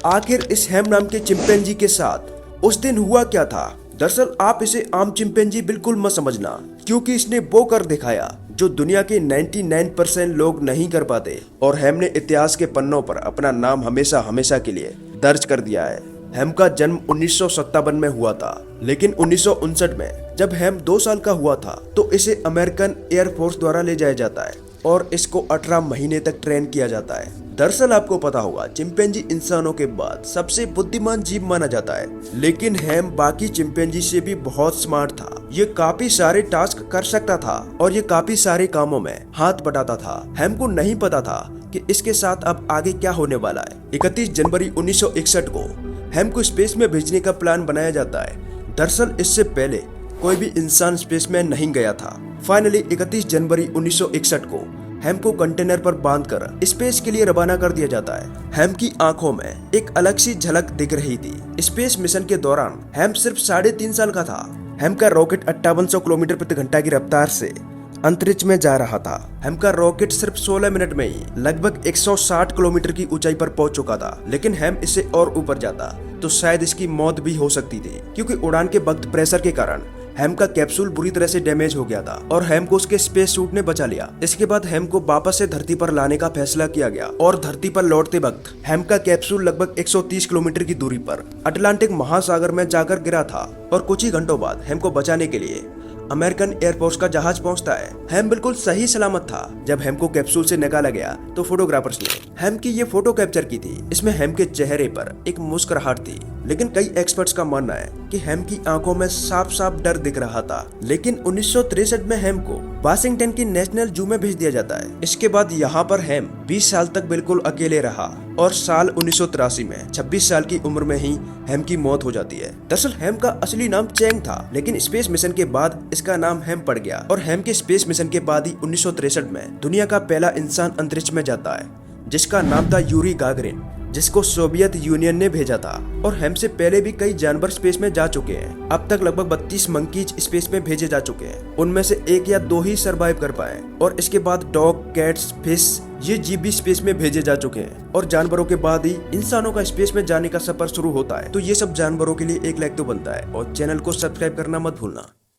आखिर इस हैम नाम के चिंपैंजी के साथ उस दिन हुआ क्या था? दरअसल आप इसे आम चिंपैंजी बिल्कुल मत समझना, क्योंकि इसने वो कर दिखाया जो दुनिया के 99% लोग नहीं कर पाते। और हैम ने इतिहास के पन्नों पर अपना नाम हमेशा हमेशा के लिए दर्ज कर दिया है। हैम का जन्म 1957 में हुआ था, लेकिन 1959 में जब हैम 2 साल का हुआ था तो इसे अमेरिकन एयरफोर्स द्वारा ले जाया जाता है और इसको 18 महीने तक ट्रेन किया जाता है। दरअसल आपको पता होगा, चिंपैंजी इंसानों के बाद सबसे बुद्धिमान जीव माना जाता है, लेकिन हैम बाकी चिंपैंजी से भी बहुत स्मार्ट था। ये काफी सारे टास्क कर सकता था और ये काफी सारे कामों में हाथ बटाता था। हैम को नहीं पता था कि इसके साथ अब आगे क्या होने वाला है। 31 जनवरी 1961 को हैम को स्पेस में भेजने का प्लान बनाया जाता है। दरअसल इससे पहले कोई भी इंसान स्पेस में नहीं गया था। फाइनली 31 जनवरी 1961 को हैम को कंटेनर पर बांधकर स्पेस के लिए रवाना कर दिया जाता है। हैम की आंखों में एक अलग सी झलक दिख रही थी। स्पेस मिशन के दौरान हैम सिर्फ 3.5 साल का था। हैम का रॉकेट 5800 किलोमीटर प्रति घंटा की रफ्तार से अंतरिक्ष में जा रहा था। हैम का रॉकेट सिर्फ 16 मिनट में ही लगभग 160 किलोमीटर की ऊंचाई पर पहुंच चुका था। लेकिन हैम इससे और ऊपर जाता तो शायद इसकी मौत भी हो सकती थी, क्योंकि उड़ान के वक्त प्रेशर के कारण हैम का कैप्सूल बुरी तरह से डैमेज हो गया था और हैम को उसके स्पेस सूट ने बचा लिया। इसके बाद हैम को वापस से धरती पर लाने का फैसला किया गया और धरती पर लौटते वक्त हैम का कैप्सूल लगभग 130 किलोमीटर की दूरी पर अटलांटिक महासागर में जाकर गिरा था और कुछ ही घंटों बाद हैम को बचाने के लिए अमेरिकन एयरफोर्स का जहाज पहुंचता है। हैम बिल्कुल सही सलामत था। जब हैम को कैप्सूल से निकाला गया तो फोटोग्राफर्स ने हैम की ये फोटो कैप्चर की थी। इसमें हैम के चेहरे पर एक मुस्कुराहट थी, लेकिन कई एक्सपर्ट्स का मानना है कि हैम की आंखों में साफ साफ डर दिख रहा था। लेकिन 1963 में हैम को वाशिंगटन की नेशनल जू में भेज दिया जाता है। इसके बाद यहाँ पर हैम 20 साल तक बिल्कुल अकेले रहा और साल 1983 में 26 साल की उम्र में ही हैम की मौत हो जाती है। दरअसल हैम का असली नाम चैंग था, लेकिन स्पेस मिशन के बाद इसका नाम हैम पड़ गया और हैम के स्पेस मिशन के बाद ही 1963 में दुनिया का पहला इंसान अंतरिक्ष में जाता है, जिसका नाम था यूरी गागरिन, जिसको सोवियत यूनियन ने भेजा था। और हैम से पहले भी कई जानवर स्पेस में जा चुके हैं। अब तक लगभग 32 मंकीज स्पेस में भेजे जा चुके हैं। उनमें से 1 या 2 ही सरवाइव कर पाए और इसके बाद डॉग, कैट्स, फिश ये जीव भी स्पेस में भेजे जा चुके हैं। और जानवरों के बाद ही इंसानों का स्पेस में जाने का सफर शुरू होता है। तो ये सब जानवरों के लिए एक लाइक तो बनता है और चैनल को सब्सक्राइब करना मत भूलना।